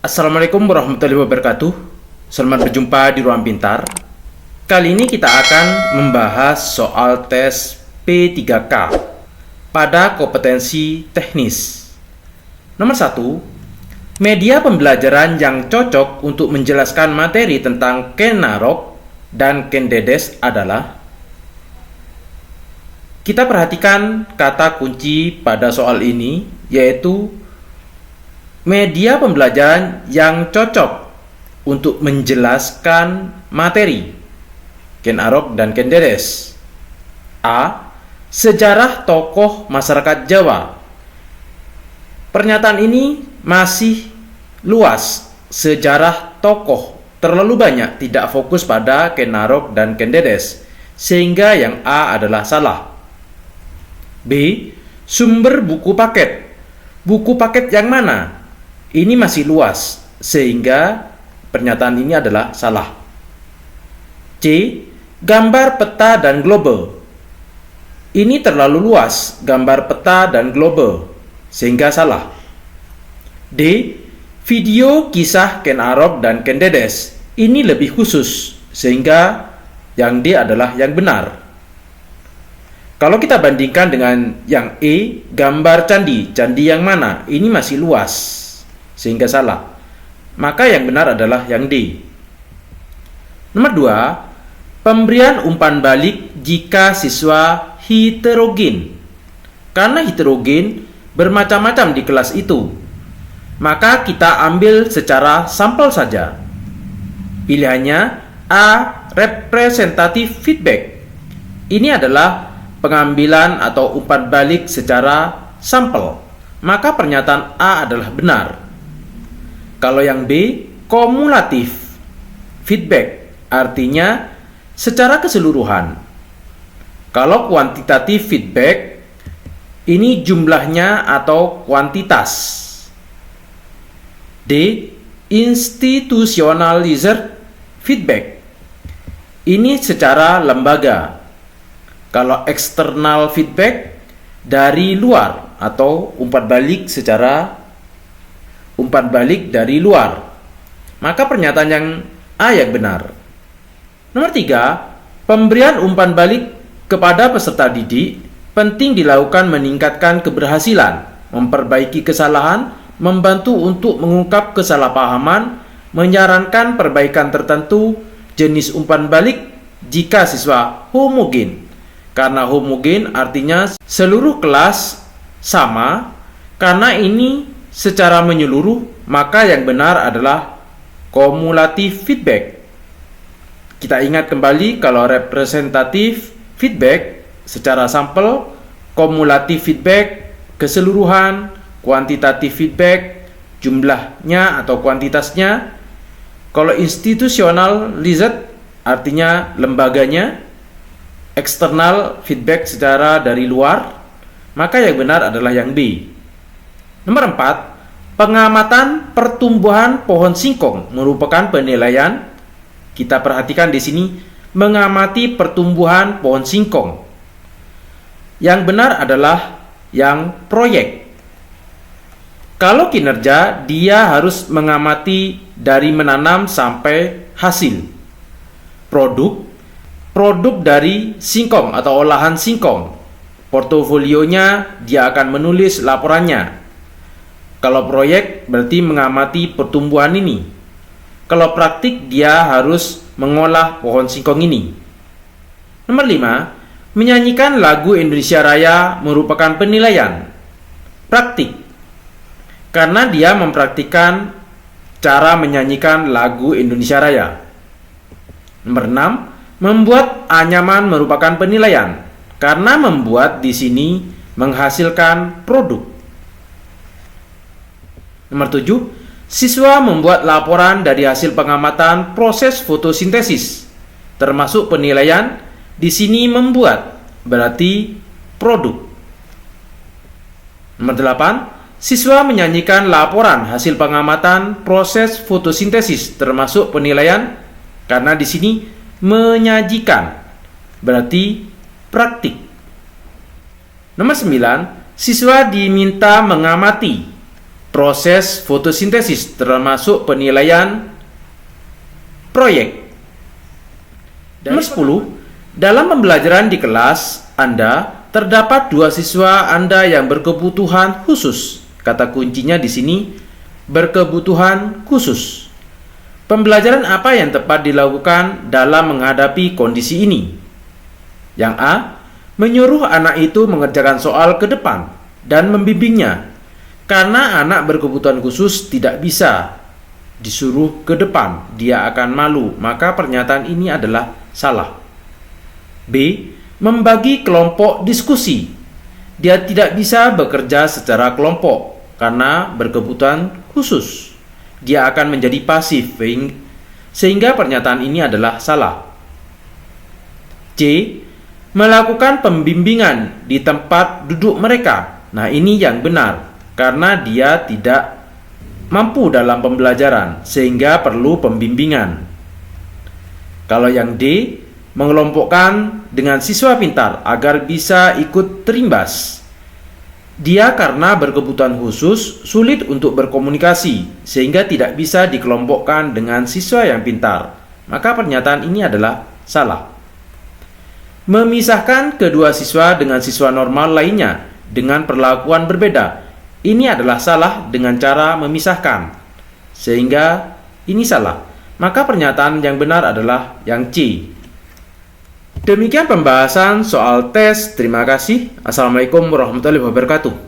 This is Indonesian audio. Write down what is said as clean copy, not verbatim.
Assalamualaikum warahmatullahi wabarakatuh. Selamat berjumpa di Ruang Pintar. Kali ini kita akan membahas soal tes P3K pada kompetensi teknis. Nomor 1, media pembelajaran yang cocok untuk menjelaskan materi tentang Ken Arok dan Ken Dedes adalah. Kita perhatikan kata kunci pada soal ini, yaitu media pembelajaran yang cocok untuk menjelaskan materi Ken Arok dan Ken Dedes. A. Sejarah tokoh masyarakat Jawa. Pernyataan ini masih luas. Sejarah tokoh terlalu banyak, tidak fokus pada Ken Arok dan Ken Dedes, sehingga yang A adalah salah. B. Sumber buku paket. Buku paket yang mana? Ini masih luas, sehingga pernyataan ini adalah salah. C. Gambar peta dan global. Ini terlalu luas, gambar peta dan global, sehingga salah. D. Video kisah Ken Arok dan Ken Dedes. Ini lebih khusus, sehingga yang D adalah yang benar. Kalau kita bandingkan dengan yang E, gambar candi, candi yang mana? Ini masih luas, sehingga salah. Maka yang benar adalah yang D. Nomor 2, pemberian umpan balik jika siswa heterogen. Karena heterogen bermacam-macam di kelas itu, maka kita ambil secara sampel saja. Pilihannya A. Representative feedback. Ini adalah pengambilan atau umpan balik secara sampel, maka pernyataan A adalah benar. Kalau yang B, kumulatif feedback, artinya secara keseluruhan. Kalau kuantitatif feedback, ini jumlahnya atau kuantitas. D, institutionalized feedback, ini secara lembaga. Kalau external feedback, dari luar atau umpan balik dari luar, maka pernyataan yang A yang benar. Nomor 3, pemberian umpan balik kepada peserta didik penting dilakukan meningkatkan keberhasilan, memperbaiki kesalahan, membantu untuk mengungkap kesalahpahaman, menyarankan perbaikan tertentu, jenis umpan balik jika siswa homogen. Karena homogen artinya seluruh kelas sama, karena ini secara menyeluruh, maka yang benar adalah kumulatif feedback. Kita ingat kembali, kalau representatif feedback secara sampel, kumulatif feedback keseluruhan, kuantitatif feedback jumlahnya atau kuantitasnya. Kalau institutionalized artinya lembaganya, external feedback secara dari luar, maka yang benar adalah yang B. Nomor 4, pengamatan pertumbuhan pohon singkong merupakan penilaian. Kita perhatikan di sini, mengamati pertumbuhan pohon singkong. Yang benar adalah yang proyek. Kalau kinerja, dia harus mengamati dari menanam sampai hasil. Produk dari singkong atau olahan singkong. Portofolionya, dia akan menulis laporannya. Kalau proyek berarti mengamati pertumbuhan ini. Kalau praktik, dia harus mengolah pohon singkong ini. Nomor 5, menyanyikan lagu Indonesia Raya merupakan penilaian. Praktik, karena dia mempraktikkan cara menyanyikan lagu Indonesia Raya. Nomor 6, membuat anyaman merupakan penilaian, karena membuat di sini menghasilkan produk. Nomor 7, siswa membuat laporan dari hasil pengamatan proses fotosintesis, termasuk penilaian. Di sini membuat berarti produk. Nomor 8, siswa menyanyikan laporan hasil pengamatan proses fotosintesis, termasuk penilaian, karena di sini menyajikan berarti praktik. Nomor 9, siswa diminta mengamati proses fotosintesis termasuk penilaian proyek. Nomor 10, dalam pembelajaran di kelas Anda terdapat 2 siswa Anda yang berkebutuhan khusus. Kata kuncinya di sini berkebutuhan khusus. Pembelajaran apa yang tepat dilakukan dalam menghadapi kondisi ini? Yang A, menyuruh anak itu mengerjakan soal ke depan dan membimbingnya. Karena anak berkebutuhan khusus tidak bisa disuruh ke depan, dia akan malu, maka pernyataan ini adalah salah. B, membagi kelompok diskusi. Dia tidak bisa bekerja secara kelompok karena berkebutuhan khusus. Dia akan menjadi pasif, sehingga pernyataan ini adalah salah. C, melakukan pembimbingan di tempat duduk mereka. Nah, ini yang benar, karena dia tidak mampu dalam pembelajaran, sehingga perlu pembimbingan. Kalau yang D, mengelompokkan dengan siswa pintar agar bisa ikut terimbas. Dia karena berkebutuhan khusus sulit untuk berkomunikasi sehingga tidak bisa dikelompokkan dengan siswa yang pintar. Maka pernyataan ini adalah salah. Memisahkan kedua siswa dengan siswa normal lainnya dengan perlakuan berbeda. Ini adalah salah dengan cara memisahkan. Sehingga ini salah. Maka pernyataan yang benar adalah yang C. Demikian pembahasan soal tes. Terima kasih. Assalamualaikum warahmatullahi wabarakatuh.